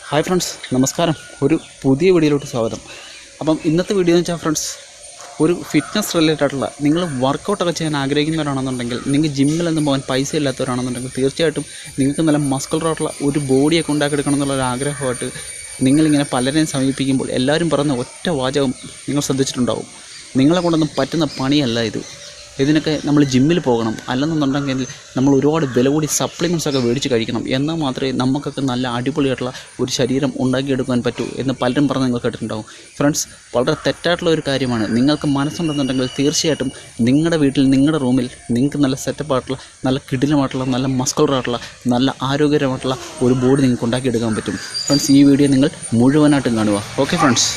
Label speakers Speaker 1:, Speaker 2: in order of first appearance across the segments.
Speaker 1: Hi friends, നമസ്കാരം. ഒരു പുതിയ വീഡിയോയിലോട്ട് സ്വാഗതം. അപ്പം ഇന്നത്തെ വീഡിയോ എന്ന് വെച്ചാൽ ഫ്രണ്ട്സ്, ഒരു ഫിറ്റ്നസ് റിലേറ്റഡ് ആയിട്ടുള്ള നിങ്ങൾ വർക്കൗട്ടൊക്കെ ചെയ്യാൻ ആഗ്രഹിക്കുന്നവരാണെന്നുണ്ടെങ്കിൽ, നിങ്ങൾ ജിമ്മിലൊന്നും പോകാൻ പൈസ ഇല്ലാത്തവരാണെന്നുണ്ടെങ്കിൽ തീർച്ചയായിട്ടും നിങ്ങൾക്ക് നല്ല മസ്കുലറായിട്ടുള്ള ഒരു ബോഡിയൊക്കെ ഉണ്ടാക്കിയെടുക്കണം എന്നുള്ളൊരു ആഗ്രഹമായിട്ട് നിങ്ങളിങ്ങനെ പലരെയും സമീപിക്കുമ്പോൾ എല്ലാവരും പറയുന്ന ഒറ്റ വാചകം നിങ്ങൾ ശ്രദ്ധിച്ചിട്ടുണ്ടാവും: നിങ്ങളെ കൊണ്ടൊന്നും പറ്റുന്ന പണിയല്ല ഇത്, ഇതിനൊക്കെ നമ്മൾ ജിമ്മിൽ പോകണം, അല്ലെന്നുണ്ടെങ്കിൽ നമ്മൾ ഒരുപാട് വില കൂടി സപ്ലിമെൻറ്റ്സൊക്കെ മേടിച്ച് കഴിക്കണം, എന്നാൽ മാത്രമേ നമുക്കൊക്കെ നല്ല അടിപൊളിയായിട്ടുള്ള ഒരു ശരീരം ഉണ്ടാക്കിയെടുക്കാൻ പറ്റൂ എന്ന് പലരും പറഞ്ഞ് നിങ്ങൾ കേട്ടിട്ടുണ്ടാവും. ഫ്രണ്ട്സ്, വളരെ തെറ്റായിട്ടുള്ള ഒരു കാര്യമാണ്. നിങ്ങൾക്ക് മനസ്സുണ്ടെന്നുണ്ടെങ്കിൽ തീർച്ചയായിട്ടും നിങ്ങളുടെ വീട്ടിൽ, നിങ്ങളുടെ റൂമിൽ നിങ്ങൾക്ക് നല്ല സെറ്റപ്പായിട്ടുള്ള, നല്ല കിടിലമായിട്ടുള്ള, നല്ല മസ്കുലറായിട്ടുള്ള, നല്ല ആരോഗ്യകരമായിട്ടുള്ള ഒരു ബോഡി നിങ്ങൾക്ക് ഉണ്ടാക്കിയെടുക്കാൻ പറ്റും. ഫ്രണ്ട്സ്, ഈ വീഡിയോ നിങ്ങൾ മുഴുവനായിട്ടും കാണുക. Okay friends.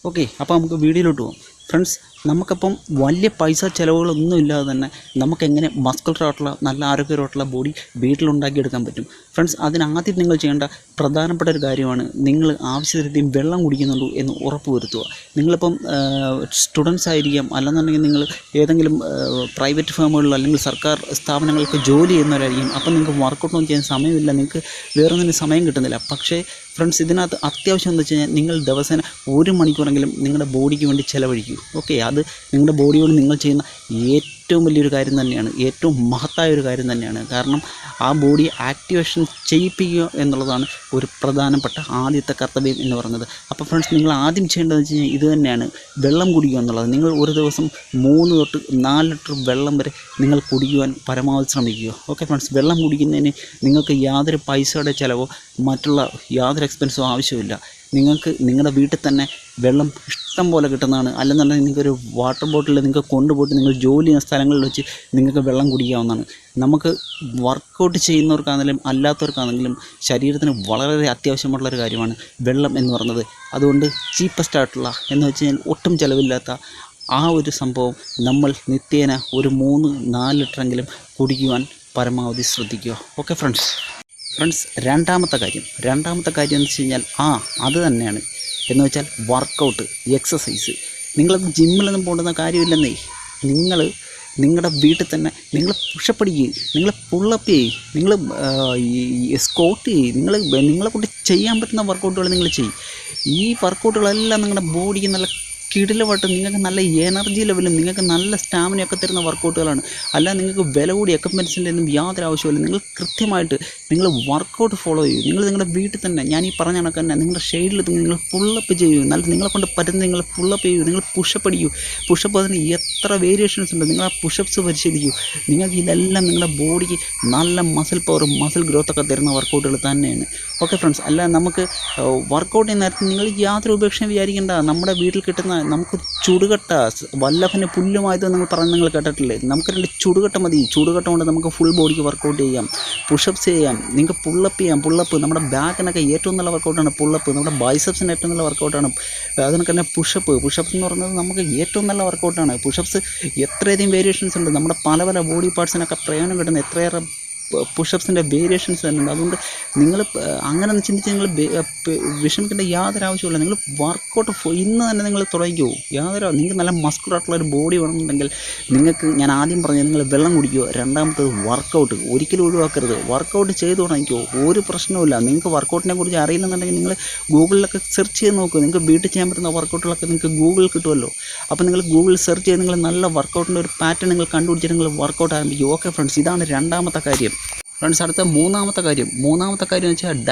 Speaker 1: ഓക്കെ, അപ്പോൾ നമുക്ക് വീഡിയോയിലോട്ട് പോകാം. ഫ്രണ്ട്സ്, നമുക്കപ്പം വലിയ പൈസ ചിലവുകളൊന്നും ഇല്ലാതെ തന്നെ നമുക്കെങ്ങനെ മസ്കുലറായിട്ടുള്ള, നല്ല ആരോഗ്യകരമായിട്ടുള്ള ബോഡി വീട്ടിലുണ്ടാക്കിയെടുക്കാൻ പറ്റും. ഫ്രണ്ട്സ്, അതിനാദ്യം നിങ്ങൾ ചെയ്യേണ്ട പ്രധാനപ്പെട്ട ഒരു കാര്യമാണ്, നിങ്ങൾ ആവശ്യത്തിലധികം വെള്ളം കുടിക്കുന്നുള്ളൂ എന്ന് ഉറപ്പ് വരുത്തുക. നിങ്ങളിപ്പം സ്റ്റുഡൻസ് ആയിരിക്കാം, അല്ലെന്നുണ്ടെങ്കിൽ നിങ്ങൾ ഏതെങ്കിലും പ്രൈവറ്റ് ഫേമുകളിലോ അല്ലെങ്കിൽ സർക്കാർ സ്ഥാപനങ്ങൾക്ക് ജോലി ചെയ്യുന്നവരായിരിക്കും. അപ്പം നിങ്ങൾക്ക് വർക്കൗട്ടൊന്നും ചെയ്യാൻ സമയമില്ല, നിങ്ങൾക്ക് വേറൊന്നിനും സമയം കിട്ടുന്നില്ല. പക്ഷേ ഫ്രണ്ട്സ്, ഇതിനകത്ത് അത്യാവശ്യം എന്ന് വെച്ച് കഴിഞ്ഞാൽ നിങ്ങൾ ദിവസേന 1 മണിക്കൂറെങ്കിലും നിങ്ങളുടെ ബോഡിക്ക് വേണ്ടി ചിലവഴിക്കൂ. ഓക്കെ, അത് നിങ്ങളുടെ ബോഡിയോട് നിങ്ങൾ ചെയ്യുന്ന ഏറ്റവും വലിയൊരു കാര്യം തന്നെയാണ്, ഏറ്റവും മഹത്തായ ഒരു കാര്യം തന്നെയാണ്. കാരണം ആ ബോഡി ആക്ടിവേഷൻ ചെയ്യിപ്പിക്കുക എന്നുള്ളതാണ് ഒരു പ്രധാനപ്പെട്ട ആദ്യത്തെ കർത്തവ്യം എന്ന് പറയുന്നത്. അപ്പോൾ ഫ്രണ്ട്സ്, നിങ്ങൾ ആദ്യം ചെയ്യേണ്ടതെന്ന് വെച്ച് കഴിഞ്ഞാൽ ഇത് തന്നെയാണ്: വെള്ളം കുടിക്കുക എന്നുള്ളത്. നിങ്ങൾ ഒരു ദിവസം 3 തൊട്ട് 4 ലിറ്റർ വെള്ളം വരെ നിങ്ങൾ കുടിക്കുവാൻ പരമാവധി ശ്രമിക്കുക. ഓക്കെ ഫ്രണ്ട്സ്, വെള്ളം കുടിക്കുന്നതിന് നിങ്ങൾക്ക് യാതൊരു പൈസയുടെ ചിലവോ മറ്റുള്ള യാതൊരു എക്സ്പെൻസോ ആവശ്യമില്ല. നിങ്ങൾക്ക് നിങ്ങളുടെ വീട്ടിൽ തന്നെ വെള്ളം ഇഷ്ടം പോലെ കിട്ടുന്നതാണ്. അല്ലെന്നുണ്ടെങ്കിൽ നിങ്ങൾക്കൊരു വാട്ടർ ബോട്ടിൽ നിങ്ങൾക്ക് കൊണ്ടുപോയിട്ട് നിങ്ങൾ ജോലി ചെയ്യുന്ന സ്ഥലങ്ങളിൽ വെച്ച് നിങ്ങൾക്ക് വെള്ളം കുടിക്കാവുന്നതാണ്. നമുക്ക് വർക്കൗട്ട് ചെയ്യുന്നവർക്കാണെങ്കിലും അല്ലാത്തവർക്കാണെങ്കിലും ശരീരത്തിന് വളരെ അത്യാവശ്യമുള്ളൊരു കാര്യമാണ് വെള്ളം എന്ന് പറയുന്നത്. അതുകൊണ്ട് ചീപ്പസ്റ്റ് ആയിട്ടുള്ള എന്ന് വെച്ച് കഴിഞ്ഞാൽ ഒട്ടും ചിലവില്ലാത്ത ആ ഒരു സംഭവം നമ്മൾ നിത്യേന ഒരു 3-4 ലിറ്ററെങ്കിലും കുടിക്കുവാൻ പരമാവധി ശ്രദ്ധിക്കുക. Okay friends. രണ്ടാമത്തെ കാര്യം എന്ന് വെച്ച് കഴിഞ്ഞാൽ അത് തന്നെയാണ് എന്ന് വെച്ചാൽ വർക്കൗട്ട്, എക്സസൈസ്. നിങ്ങളത് ജിമ്മിലൊന്നും പോകേണ്ടുന്ന കാര്യമില്ലെന്നേ. നിങ്ങൾ നിങ്ങളുടെ വീട്ടിൽ തന്നെ നിങ്ങൾ പുഷപ്പ് അടിക്കുക, നിങ്ങൾ പുള്ളപ്പ് ചെയ്യും, നിങ്ങൾ സ്ക്വാട്ട് ചെയ്യും, നിങ്ങളെ കൊണ്ട് ചെയ്യാൻ പറ്റുന്ന വർക്കൗട്ടുകൾ നിങ്ങൾ ചെയ്യും. ഈ വർക്കൗട്ടുകളെല്ലാം നിങ്ങളുടെ ബോഡിക്ക് നല്ല കിടിലമായിട്ട് നിങ്ങൾക്ക് നല്ല എനർജി ലെവലും നിങ്ങൾക്ക് നല്ല സ്റ്റാമിനയൊക്കെ തരുന്ന വർക്കൗട്ടുകളാണ്. അല്ല നിങ്ങൾക്ക് വില കൂടി എക്യുപ്മെൻറ്റ്സിൻ്റെ ഒന്നും യാതൊരു ആവശ്യമില്ല. നിങ്ങൾ കൃത്യമായിട്ട് നിങ്ങൾ വർക്കൗട്ട് ഫോളോ ചെയ്യൂ. നിങ്ങൾ നിങ്ങളുടെ വീട്ടിൽ തന്നെ, ഞാൻ ഈ പറഞ്ഞ കണക്ക് തന്നെ നിങ്ങളുടെ ഷെയ്ഡിൽ നിങ്ങൾ പുള്ളപ്പ് ചെയ്യൂ. നല്ല നിങ്ങളെ കൊണ്ട് പറ്റുന്ന നിങ്ങൾ പുള്ളപ്പ് ചെയ്യൂ, നിങ്ങൾ പുഷപ്പ് അടിക്കൂ. പുഷപ്പ് അതിന് എത്ര വേരിയേഷൻസ് ഉണ്ട്, നിങ്ങൾ ആ പുഷപ്പ്സ് പരിശീലിക്കൂ. നിങ്ങൾക്ക് ഇതെല്ലാം നിങ്ങളുടെ ബോഡിക്ക് നല്ല മസിൽ പവറും മസിൽ ഗ്രോത്തൊക്കെ തരുന്ന വർക്കൗട്ടുകൾ തന്നെയാണ്. ഓക്കെ ഫ്രണ്ട്സ്, അല്ല നമുക്ക് വർക്കൗട്ട് ചെയ്യുന്ന നേരത്തെ നിങ്ങൾ യാതൊരു ഉപേക്ഷയും വിചാരിക്കേണ്ട. നമ്മുടെ വീട്ടിൽ കിട്ടുന്ന നമുക്ക് ചുടുകട്ട, വല്ലഭന് പുല്ലുമായത് നിങ്ങൾ കേട്ടിട്ടില്ലേ? നമുക്ക് 2 ചുടുകട്ട മതി. ചുടുകട്ട കൊണ്ട് നമുക്ക് ഫുൾ ബോഡിക്ക് വർക്കൗട്ട് ചെയ്യാം, പുഷപ്പ്സ് ചെയ്യാം, നിങ്ങൾക്ക് പുള്ളപ്പ് ചെയ്യാം. പുള്ളപ്പ് നമ്മുടെ ബാക്കിനൊക്കെ ഏറ്റവും നല്ല വർക്കൗട്ടാണ് പുള്ളപ്പ്. നമ്മുടെ ബൈസെപ്സിന് ഏറ്റവും നല്ല വർക്കൗട്ടാണ്. അതിനൊക്കെ തന്നെ പുഷപ്പ് എന്ന് പറയുന്നത് നമുക്ക് ഏറ്റവും നല്ല വർക്കൗട്ടാണ്. പുഷപ്പ്സ് എത്രയധികം വേരിയേഷൻസ് ഉണ്ട്. നമ്മുടെ പല പല ബോഡി പാർട്സിനൊക്കെ പ്രയോജനം കിട്ടുന്ന എത്രയേറെ പുഷപ്പ്സിൻ്റെ വേരിയേഷൻസ് തന്നെയുണ്ട്. അതുകൊണ്ട് നിങ്ങൾ അങ്ങനെ ചിന്തിച്ച് നിങ്ങൾ വിഷമിക്കേണ്ട യാതൊരു ആവശ്യമില്ല. നിങ്ങൾ വർക്കൗട്ട് ഇന്ന് തന്നെ നിങ്ങൾ തുടങ്ങിക്കോ. നിങ്ങൾക്ക് നല്ല മസ്കുലറായിട്ടുള്ള ഒരു ബോഡി വേണമെന്നുണ്ടെങ്കിൽ നിങ്ങൾക്ക് ഞാൻ ആദ്യം പറഞ്ഞു, നിങ്ങൾ വെള്ളം കുടിക്കുക. രണ്ടാമത്തത് വർക്കൗട്ട് ഒരിക്കലും ഒഴിവാക്കരുത്. വർക്കൗട്ട് ചെയ്ത് തുടങ്ങിക്കോ, ഒരു പ്രശ്നവുമില്ല. നിങ്ങൾക്ക് വർക്കൗട്ടിനെ കുറിച്ച് അറിയില്ലെന്നുണ്ടെങ്കിൽ നിങ്ങൾ ഗൂഗിളിലൊക്കെ സെർച്ച് ചെയ്ത് നോക്കുക. നിങ്ങൾക്ക് വീട്ടിൽ ചെയ്യാൻ പറ്റുന്ന വർക്കൗട്ടുകളൊക്കെ നിങ്ങൾക്ക് ഗൂഗിളിൽ കിട്ടുമല്ലോ. അപ്പോൾ നിങ്ങൾ ഗൂഗിളിൽ സെർച്ച് ചെയ്ത് നിങ്ങൾ നല്ല വർക്കൗട്ടിൻ്റെ ഒരു പാറ്റേൺ നിങ്ങൾ കണ്ടുപിടിച്ചിട്ട് നിങ്ങൾ വർക്കൗട്ട് ആരംഭിക്കും. ഓക്കെ ഫ്രണ്ട്സ്, ഇതാണ് രണ്ടാമത്തെ കാര്യം. ഫ്രണ്ട്സ്, അടുത്ത മൂന്നാമത്തെ കാര്യം എന്ന് വെച്ചാൽ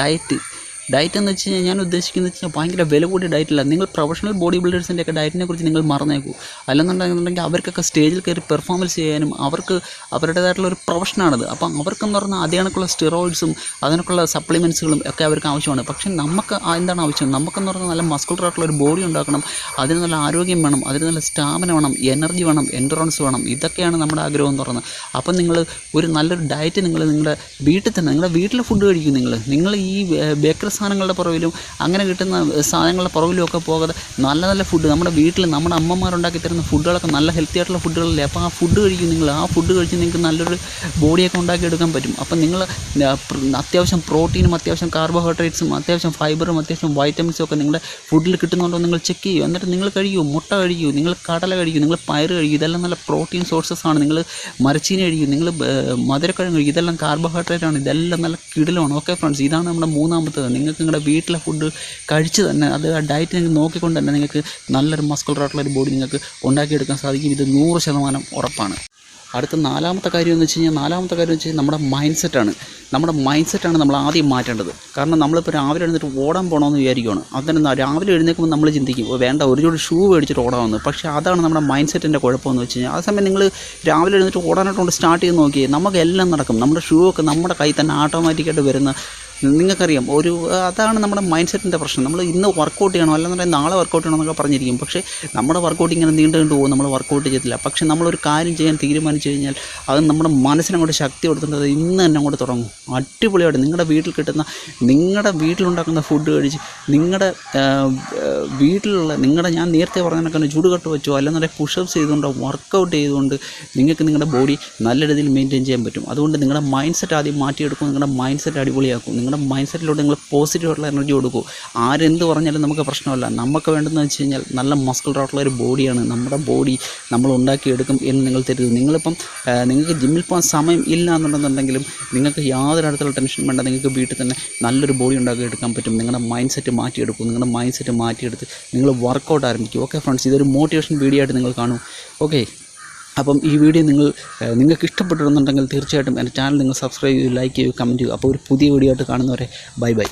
Speaker 1: ഡയറ്റ് എന്ന് വെച്ച് കഴിഞ്ഞാൽ ഞാൻ ഉദ്ദേശിക്കുന്നത് വെച്ചാൽ ഭയങ്കര വില കൂടിയ ഡയറ്റില്ല. നിങ്ങൾ പ്രൊഫഷണൽ ബോഡി ബിൽഡേഴ്സിൻ്റെ ഒക്കെ ഡയറ്റിനെ കുറിച്ച് നിങ്ങൾ മറന്നേക്കൂ. അല്ലെന്നുണ്ടെങ്കിൽ അവർക്കൊക്കെ സ്റ്റേജിൽ കയറി പെർഫോമൻസ് ചെയ്യാനും അവർക്ക് അവരുടേതായിട്ടുള്ള ഒരു പ്രൊഫഷനാണത്. അപ്പം അവർക്കെന്ന് പറഞ്ഞാൽ അതേ കണക്കുള്ള സ്റ്റിറോയിഡ്സും അതിനൊക്കെയുള്ള സപ്ലിമെൻറ്റ്സുകളും ഒക്കെ അവർക്ക് ആവശ്യമാണ്. പക്ഷേ നമുക്ക് എന്താണ് ആവശ്യം? നമുക്കെന്ന് പറഞ്ഞാൽ നല്ല മസ്കുലറായിട്ടുള്ള ഒരു ബോഡി ഉണ്ടാക്കണം, അതിന് നല്ല ആരോഗ്യം വേണം, അതിന് നല്ല സ്റ്റാമിന വേണം, എനർജി വേണം, എൻഡുറൻസ് വേണം. ഇതൊക്കെയാണ് നമ്മുടെ ആഗ്രഹം എന്ന് പറയുന്നത്. അപ്പം നിങ്ങൾ ഒരു നല്ലൊരു ഡയറ്റ് നിങ്ങളുടെ വീട്ടിൽ തന്നെ, നിങ്ങളുടെ വീട്ടിലെ ഫുഡ് കഴിക്കും. നിങ്ങൾ ഈ ബേക്കറി സാധനങ്ങളുടെ പുറകിലും അങ്ങനെ കിട്ടുന്ന സാധനങ്ങളുടെ പുറകിലും ഒക്കെ പോകാതെ നല്ല നല്ല ഫുഡ് നമ്മുടെ വീട്ടിൽ നമ്മുടെ അമ്മമാരുണ്ടാക്കി തരുന്ന ഫുഡുകളൊക്കെ നല്ല ഹെൽത്തി ആയിട്ടുള്ള ഫുഡുകളല്ലേ. അപ്പോൾ ആ ഫുഡ് കഴിക്കും നിങ്ങൾ. ആ ഫുഡ് കഴിച്ച് നിങ്ങൾക്ക് നല്ലൊരു ബോഡിയൊക്കെ ഉണ്ടാക്കിയെടുക്കാൻ പറ്റും. അപ്പം നിങ്ങൾ അത്യാവശ്യം പ്രോട്ടീനും അത്യാവശ്യം കാർബോഹൈഡ്രേറ്റ്സും അത്യാവശ്യം ഫൈബറും അത്യാവശ്യം വൈറ്റമിൻസും ഒക്കെ നിങ്ങളുടെ ഫുഡിൽ കിട്ടുന്നുണ്ടോ നിങ്ങൾ ചെക്ക് ചെയ്യൂ. എന്നിട്ട് നിങ്ങൾ കഴിക്കൂ. മുട്ട കഴിക്കൂ, നിങ്ങൾ കടല കഴിക്കൂ, നിങ്ങൾ പയർ കഴിക്കൂ. ഇതെല്ലാം നല്ല പ്രോട്ടീൻ സോഴ്സസ് ആണ്. നിങ്ങൾ മരച്ചീനി കഴിക്കൂ, നിങ്ങൾ മധുരക്കിഴങ്ങ് കഴിക്കും. ഇതെല്ലാം കാർബോഹൈഡ്രേറ്റ് ആണ്. ഇതെല്ലാം നല്ല കിടിലമാണ്. ഓക്കെ ഫ്രണ്ട്സ്, ഇതാണ് നമ്മുടെ മൂന്നാമത്തത്. നിങ്ങൾക്ക് നിങ്ങളുടെ വീട്ടിലെ ഫുഡ് കഴിച്ച് തന്നെ അത് ആ ഡയറ്റ് നിങ്ങൾക്ക് നോക്കിക്കൊണ്ട് തന്നെ നിങ്ങൾക്ക് നല്ലൊരു മസ്കുലർ ആയിട്ടുള്ള ഒരു ബോഡി നിങ്ങൾക്ക് ഉണ്ടാക്കിയെടുക്കാൻ സാധിക്കും. ഇത് 100% ഉറപ്പാണ്. അടുത്ത നാലാമത്തെ കാര്യം എന്ന് വെച്ച് കഴിഞ്ഞാൽ നമ്മുടെ മൈൻഡ് സെറ്റാണ്. നമ്മുടെ മൈൻഡ് സെറ്റാണ് നമ്മൾ ആദ്യം മാറ്റേണ്ടത്. കാരണം നമ്മളിപ്പോൾ രാവിലെ എഴുന്നേറ്റ് ഓടാൻ പോകണമെന്ന് വിചാരിക്കുകയാണ്. അന്നേരം രാവിലെ എഴുന്നേൽക്കുമ്പോൾ നമ്മൾ ചിന്തിക്കും വേണ്ട ഒരു ജോഡി ഷൂ മേടിച്ചിട്ട് ഓടാമെന്ന്. പക്ഷേ അതാണ് നമ്മുടെ മൈൻഡ് സെറ്റിൻ്റെ കുഴപ്പമെന്ന് വെച്ച് കഴിഞ്ഞാൽ ആ സമയം നിങ്ങൾ രാവിലെ എഴുന്നേറ്റ് ഓടാനായിട്ട് സ്റ്റാർട്ട് ചെയ്ത് നോക്കിയേ നമുക്കെല്ലാം നടക്കും. നമ്മുടെ ഷൂ ഒക്കെ നമ്മുടെ കയ്യിൽ തന്നെ ഓട്ടോമാറ്റിക്കായിട്ട് വരുന്ന നിങ്ങൾക്കറിയാം. അതാണ് നമ്മുടെ മൈൻഡ് സെറ്റിൻ്റെ പ്രശ്നം. നമ്മൾ ഇന്ന് വർക്കൗട്ട് ചെയ്യണം അല്ലെന്നുണ്ടെങ്കിൽ നാളെ വർക്കൗട്ട് ചെയ്യണം എന്നൊക്കെ പറഞ്ഞിരിക്കും. പക്ഷേ നമ്മുടെ വർക്കൗട്ട് ഇങ്ങനെ നീണ്ടു പോകും, നമ്മൾ വർക്കൗട്ട് ചെയ്യത്തില്ല. പക്ഷേ നമ്മളൊരു കാര്യം ചെയ്യാൻ തീരുമാനിച്ചു കഴിഞ്ഞാൽ അത് നമ്മുടെ മനസ്സിനങ്ങോട്ട് ശക്തി കൊടുത്തിട്ട് അത് ഇന്ന് തന്നെ അങ്ങോട്ട് തുടങ്ങും. അടിപൊളിയായിട്ട് നിങ്ങളുടെ വീട്ടിൽ കിട്ടുന്ന നിങ്ങളുടെ വീട്ടിലുണ്ടാക്കുന്ന ഫുഡ് കഴിച്ച് നിങ്ങളുടെ വീട്ടിലുള്ള ഞാൻ നേരത്തെ പറഞ്ഞതിനൊക്കെ ചുടുകട്ട് വെച്ചോ അല്ലെന്നുണ്ടെങ്കിൽ പുഷപ്സ് ചെയ്തുകൊണ്ടോ വർക്കൗട്ട് ചെയ്തുകൊണ്ട് നിങ്ങൾക്ക് നിങ്ങളുടെ ബോഡി നല്ല രീതിയിൽ മെയിൻറ്റെയിൻ ചെയ്യാൻ പറ്റും. അതുകൊണ്ട് നിങ്ങളുടെ മൈൻഡ് സെറ്റ് ആദ്യം മാറ്റിയെടുക്കും. നിങ്ങളുടെ മൈൻഡ് സെറ്റ് അടിപൊളിയാക്കും. നിങ്ങളുടെ മൈൻഡ് സെറ്റിലോട്ട് നിങ്ങൾ പോസിറ്റീവായിട്ടുള്ള എനർജി കൊടുക്കൂ. ആരെന്ത് പറഞ്ഞാലും നമുക്ക് പ്രശ്നമല്ല. നമുക്ക് വേണ്ടതെന്ന് വെച്ച് കഴിഞ്ഞാൽ നല്ല മസ്കുലർ ആയിട്ടുള്ള ഒരു ബോഡിയാണ്. നമ്മുടെ ബോഡി നമ്മൾ ഉണ്ടാക്കിയെടുക്കും എന്ന് നിങ്ങൾ തരുത്. നിങ്ങളിപ്പം നിങ്ങൾക്ക് ജിമ്മിൽ പോകാൻ സമയം ഇല്ല എന്നുണ്ടെന്നുണ്ടെങ്കിലും നിങ്ങൾക്ക് യാതൊരു തരത്തിലുള്ള ടെൻഷൻ വേണ്ട. നിങ്ങൾക്ക് വീട്ടിൽ തന്നെ നല്ലൊരു ബോഡി ഉണ്ടാക്കിയെടുക്കാൻ പറ്റും. നിങ്ങളുടെ മൈൻഡ് സെറ്റ് മാറ്റിയെടുക്കും. നിങ്ങളുടെ മൈൻഡ് സെറ്റ് മാറ്റിയെടുത്ത് നിങ്ങൾ വർക്കൗട്ട് ആരംഭിക്കും. ഓക്കെ ഫ്രണ്ട്സ്, ഇതൊരു മോട്ടിവേഷൻ വീഡിയോ ആയിട്ട് നിങ്ങൾ കാണൂ. ഓക്കെ, അപ്പം ഈ വീഡിയോ നിങ്ങൾക്ക് ഇഷ്ടപ്പെട്ടിരുന്നുണ്ടെങ്കിൽ തീർച്ചയായിട്ടും എൻ്റെ ചാനൽ നിങ്ങൾ സബ്സ്ക്രൈബ് ചെയ്യൂ, ലൈക്ക് ചെയ്യൂ, കമൻറ്റ് ചെയ്യൂ. അപ്പോൾ ഒരു പുതിയ വീഡിയോ ആയിട്ട് കാണുന്നവരെ ബൈ ബൈ.